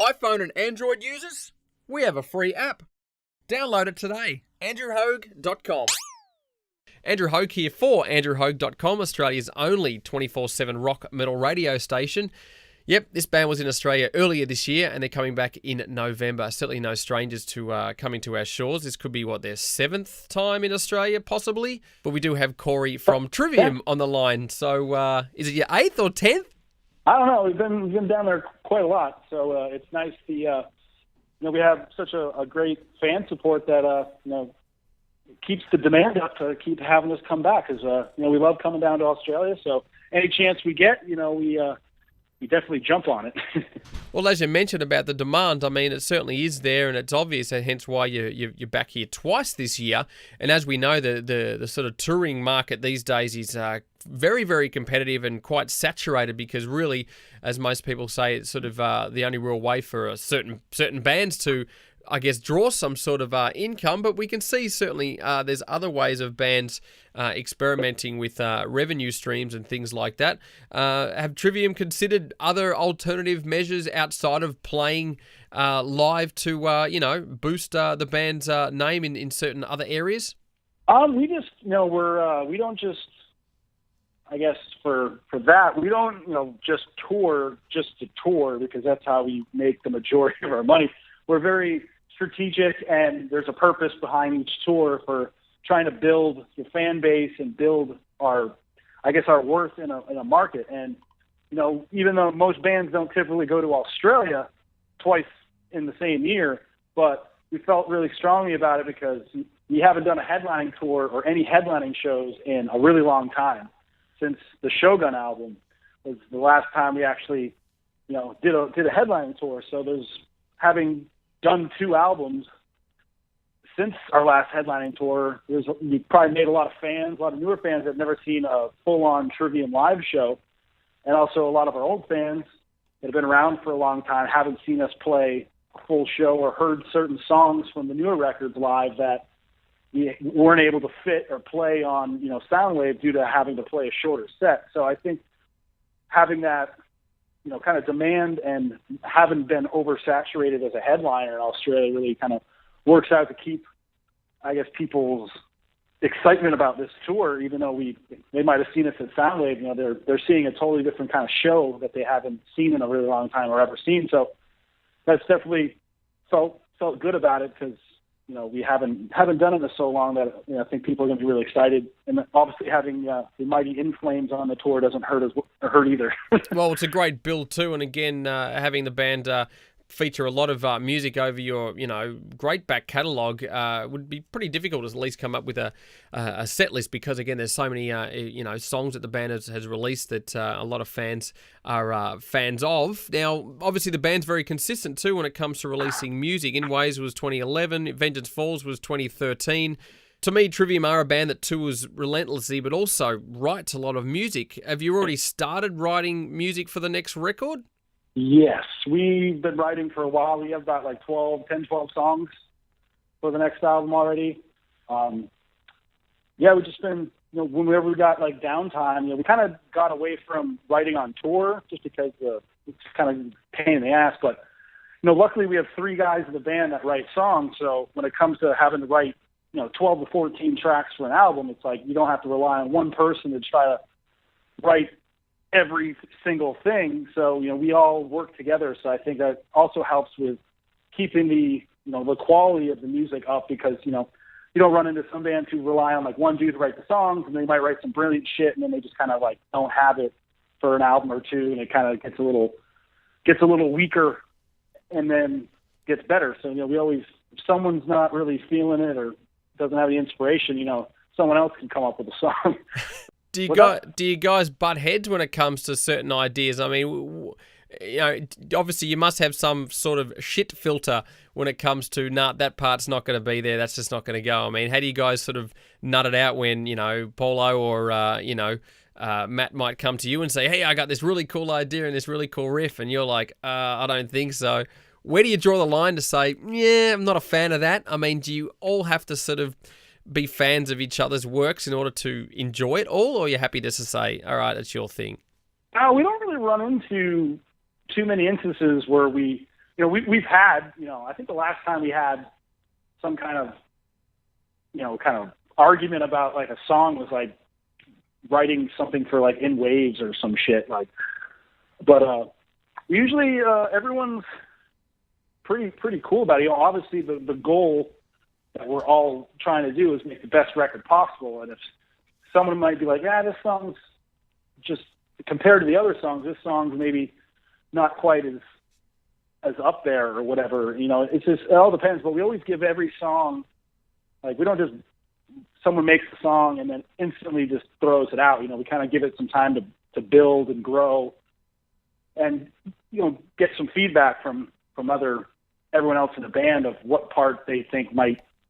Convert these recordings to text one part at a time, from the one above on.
iPhone and Android users, we have a free app. Download it today. AndrewHogue.com. Andrew Hogue here for AndrewHogue.com, Australia's only 24/7 rock metal radio station. Yep, this band was in Australia earlier this year and they're coming back in November. Certainly no strangers to coming to our shores. This could be, their 7th time in Australia, possibly. But we do have Corey from Trivium on the line. So is it your 8th or 10th? I don't know. We've been down there quite a lot. So it's nice to, we have such a great fan support that, keeps the demand up to keep having us come back. Because, we love coming down to Australia. So any chance we get, we definitely jump on it. Well, as you mentioned about the demand, I mean, it certainly is there, and it's obvious, and hence why you're back here twice this year. And as we know, the sort of touring market these days is very, very competitive and quite saturated because really, as most people say, it's sort of the only real way for certain bands to, I guess, draw some sort of income. But we can see certainly there's other ways of bands experimenting with revenue streams and things like that. Have Trivium considered other alternative measures outside of playing live to, boost the band's name in certain other areas? We just, we don't just, I guess for that, we don't, just tour just to tour because that's how we make the majority of our money. We're very strategic, and there's a purpose behind each tour for trying to build your fan base and build our worth in a market. And, even though most bands don't typically go to Australia twice in the same year, but we felt really strongly about it because we haven't done a headlining tour or any headlining shows in a really long time. Since the Shogun album was the last time we actually, did a headlining tour. So there's having done 2 albums since our last headlining tour. We probably made a lot of newer fans that have never seen a full-on Trivium live show, and also a lot of our old fans that have been around for a long time haven't seen us play a full show or heard certain songs from the newer records live that we weren't able to fit or play on, Soundwave due to having to play a shorter set. So I think having that, kind of demand and haven't been oversaturated as a headliner in Australia really kind of works out to keep, I guess, people's excitement about this tour, even though they might have seen us at Soundwave, they're seeing a totally different kind of show that they haven't seen in a really long time or ever seen. So that's definitely felt good about it because, we haven't done it in so long that I think people are going to be really excited. And obviously having the mighty In Flames on the tour doesn't hurt either. Well, it's a great build too, and again, having the band feature a lot of music over your, great back catalogue would be pretty difficult to at least come up with a set list because, again, there's so many, songs that the band has released that a lot of fans are fans of. Now, obviously, the band's very consistent, too, when it comes to releasing music. In Ways was 2011, Vengeance Falls was 2013. To me, Trivium are a band that tours relentlessly, but also writes a lot of music. Have you already started writing music for the next record? Yes, we've been writing for a while. We have about 12 songs for the next album already. We've just been, whenever we got downtime, we kind of got away from writing on tour just because it's kind of a pain in the ass. But, luckily we have 3 guys in the band that write songs. So when it comes to having to write, 12 to 14 tracks for an album, it's like you don't have to rely on one person to try to write every single thing. So, we all work together. So I think that also helps with keeping the quality of the music up because, you don't run into some bands who rely on one dude to write the songs and they might write some brilliant shit and then they just kind of don't have it for an album or 2 and it kind of gets a little weaker and then gets better. So, we always, if someone's not really feeling it or doesn't have the inspiration, someone else can come up with a song. Do you guys butt heads when it comes to certain ideas? I mean, obviously you must have some sort of shit filter when it comes to, that part's not going to be there, that's just not going to go. I mean, how do you guys sort of nut it out when, Polo or, Matt might come to you and say, hey, I got this really cool idea and this really cool riff, and you're like, I don't think so. Where do you draw the line to say, yeah, I'm not a fan of that? I mean, do you all have to sort of be fans of each other's works in order to enjoy it all, or are you happy just to say, all right, it's your thing? We don't really run into too many instances where we we've had, I think the last time we had some kind of argument about like a song was like writing something for like In Waves or some shit like, but usually everyone's pretty cool about it. Obviously the goal that we're all trying to do is make the best record possible. And if someone might be like, this song's just compared to the other songs, this song's maybe not quite as up there or whatever, it's just, it all depends. But we always give every song, like we don't just, someone makes the song and then instantly just throws it out. We kind of give it some time to build and grow and, get some feedback from everyone else in the band of what part they think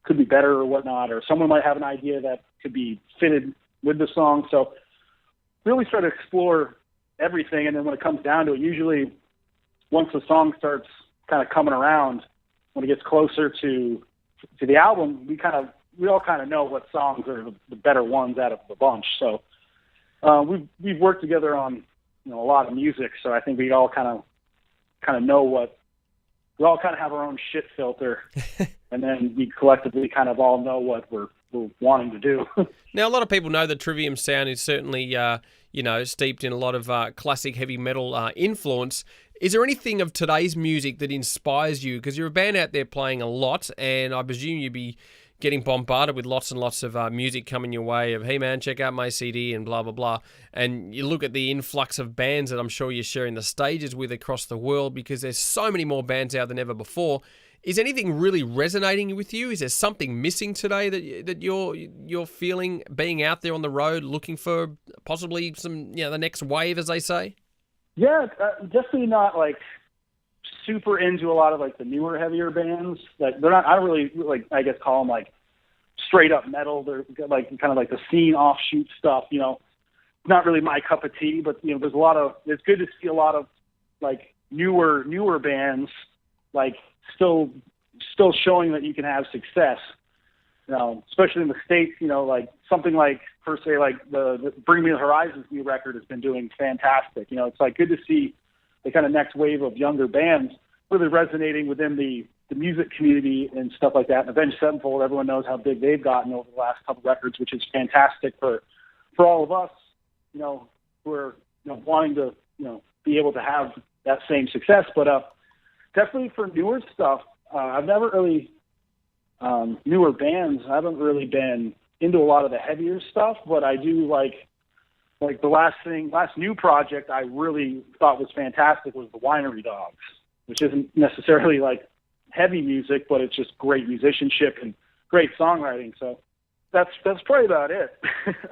could be better or whatnot, or someone might have an idea that could be fitted with the song. So really try to explore everything. And then when it comes down to it, usually once the song starts kind of coming around, when it gets closer to the album, we all kind of know what songs are the better ones out of the bunch. So we've worked together on a lot of music, so I think we all kind of know we all kind of have our own shit filter, and then we collectively kind of all know what we're wanting to do. Now, a lot of people know the Trivium sound is certainly, steeped in a lot of classic heavy metal influence. Is there anything of today's music that inspires you? Because you're a band out there playing a lot, and I presume you'd be getting bombarded with lots and lots of music coming your way of, hey man, check out my CD and blah, blah, blah. And you look at the influx of bands that I'm sure you're sharing the stages with across the world, because there's so many more bands out than ever before. Is anything really resonating with you? Is there something missing today that you're feeling being out there on the road looking for possibly some, the next wave, as they say? Yeah, definitely not like super into a lot of like the newer, heavier bands. Like they're not. I don't really like. I guess call them like straight up metal. They're like kind of like the scene offshoot stuff. Not really my cup of tea. But there's a lot of. It's good to see a lot of like newer bands like still showing that you can have success. Especially in the States. Like something like per se like the Bring Me the Horizon's new record has been doing fantastic. It's like good to see the kind of next wave of younger bands really resonating within the music community and stuff like that. And Avenged Sevenfold, everyone knows how big they've gotten over the last couple records, which is fantastic for all of us, who are wanting to be able to have that same success. But definitely for newer stuff, I've never really newer bands. I haven't really been into a lot of the heavier stuff, but I do like the last new project I really thought was fantastic was the Winery Dogs, which isn't necessarily like heavy music, but it's just great musicianship and great songwriting. So that's probably about it.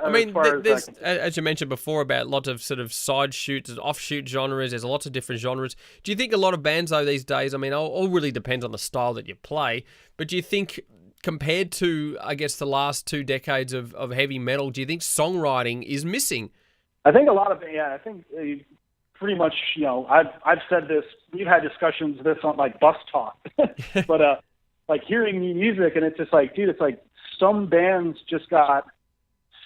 I mean, there's, as you mentioned before, about lots of sort of side shoots, offshoot genres. There's lots of different genres. Do you think a lot of bands, though, these days, I mean, all really depends on the style that you play, but do you think compared to, I guess, the last 2 decades of heavy metal, do you think songwriting is missing? I think a lot of, I think pretty much, I've said this, we've had discussions of this on like Bus Talk, but like hearing new music, and it's just like, dude, it's like some bands just got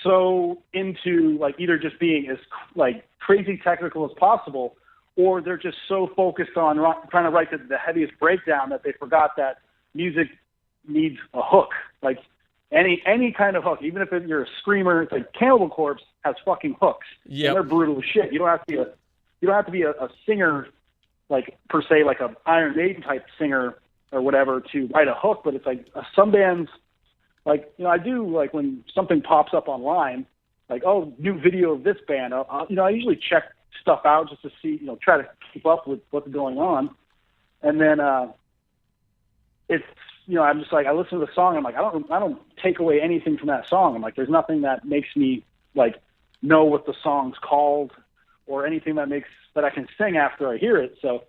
so into like either just being as like crazy technical as possible, or they're just so focused on trying to write the heaviest breakdown that they forgot that music needs a hook. Like any kind of hook, even if you're a screamer, it's like Cannibal Corpse has fucking hooks. Yeah, they're brutal as shit. You don't have to be a singer, like per se, like a Iron Maiden type singer or whatever to write a hook. But it's like some bands, like I do like when something pops up online, like new video of this band. I usually check stuff out just to see, try to keep up with what's going on, and then it's. I'm just like, I listen to the song, I'm like, I don't take away anything from that song. I'm like, there's nothing that makes me like know what the song's called or anything that I can sing after I hear it. So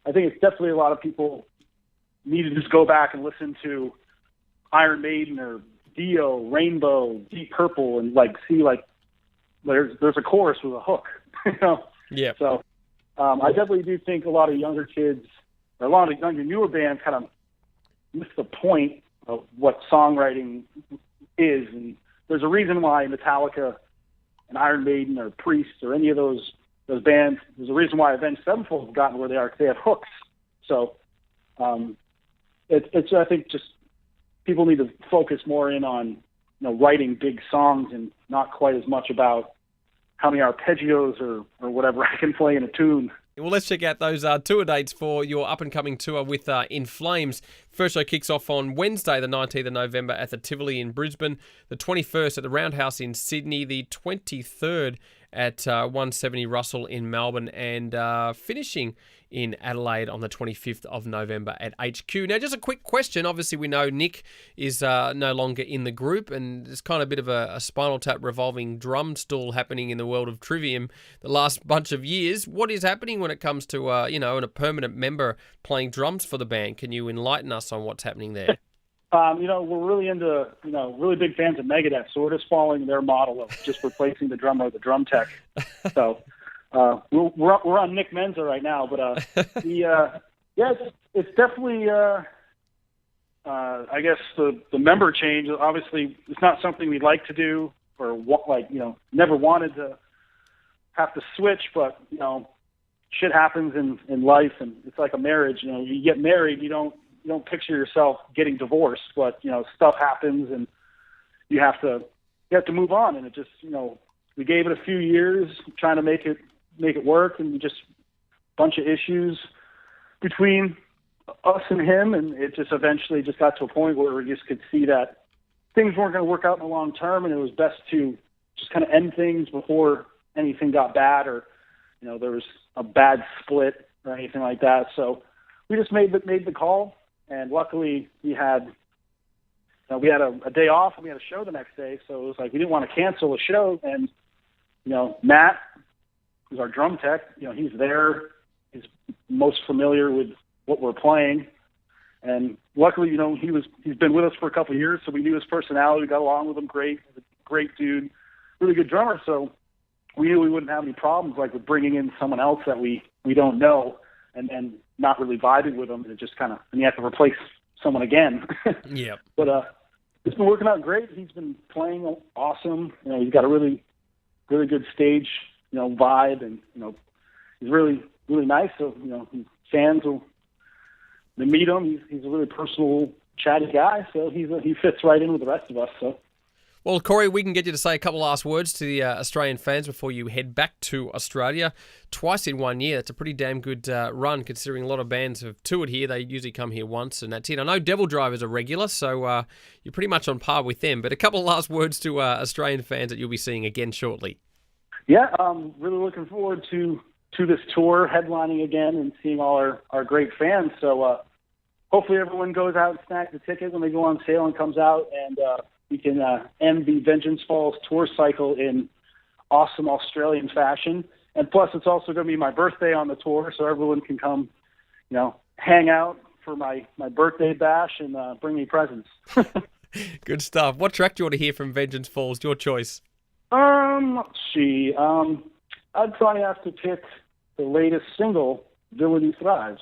I think it's definitely a lot of people need to just go back and listen to Iron Maiden or Dio, Rainbow, Deep Purple, and like see like there's a chorus with a hook. Yeah. So I definitely do think a lot of younger kids or a lot of younger newer bands kind of miss the point of what songwriting is. And there's a reason why Metallica and Iron Maiden or Priest or any of those bands, there's a reason why Avenged Sevenfold have gotten where they are, because they have hooks. So It's I think just people need to focus more in on writing big songs and not quite as much about how many arpeggios or whatever I can play in a tune. Well, let's check out those tour dates for your up-and-coming tour with In Flames. First show kicks off on Wednesday, the 19th of November at the Tivoli in Brisbane, the 21st at the Roundhouse in Sydney, the 23rd at 170 Russell in Melbourne, and finishing in Adelaide on the 25th of November at HQ. Now, just a quick question. Obviously, we know Nick is no longer in the group, and there's kind of a bit of a Spinal Tap revolving drum stool happening in the world of Trivium the last bunch of years. What is happening when it comes to, a permanent member playing drums for the band? Can you enlighten us on what's happening there? We're really into, really big fans of Megadeth, so we're just following their model of just replacing the drummer with the drum tech. So we're on Nick Menza right now, but it's definitely I guess the member change. Obviously, it's not something we'd like to do or never wanted to have to switch, but shit happens in life, and it's like a marriage. You get married, you don't picture yourself getting divorced, but stuff happens and you have to move on. And it just, we gave it a few years trying to make it work, and just a bunch of issues between us and him. And it just eventually just got to a point where we just could see that things weren't going to work out in the long term. And it was best to just kind of end things before anything got bad, or, there was a bad split or anything like that. So we just made the call. And luckily, we had a day off, and we had a show the next day. So it was like we didn't want to cancel a show. And Matt, who's our drum tech, he's there. He's most familiar with what we're playing. And luckily, he's been with us for a couple of years, so we knew his personality. We got along with him great. He's a great dude, really good drummer. So we knew we wouldn't have any problems with bringing in someone else that we don't know and not really vibing with them, and it just and you have to replace someone again. Yeah. But it's been working out great. He's been playing awesome. He's got a really, really good stage, vibe, and he's really, really nice. So fans will meet him. He's a really personal, chatty guy. So he fits right in with the rest of us. So. Well, Corey, we can get you to say a couple last words to the Australian fans before you head back to Australia. Twice in 1 year. That's a pretty damn good run, considering a lot of bands have toured here. They usually come here once, and that's it. I know Devil Driver's a regular, so you're pretty much on par with them. But a couple of last words to Australian fans that you'll be seeing again shortly. Yeah, I'm really looking forward to this tour, headlining again, and seeing all our great fans. So hopefully everyone goes out and snacks a ticket when they go on sale and comes out, and we can end the Vengeance Falls tour cycle in awesome Australian fashion. And plus, it's also going to be my birthday on the tour, so everyone can come, hang out for my birthday bash and bring me presents. Good stuff. What track do you want to hear from Vengeance Falls? Your choice. Let's see. I'd probably have to pick the latest single, Villainy Thrives.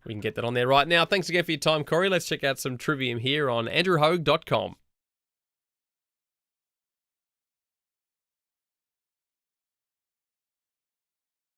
We can get that on there right now. Thanks again for your time, Corey. Let's check out some Trivium here on andrewhogue.com.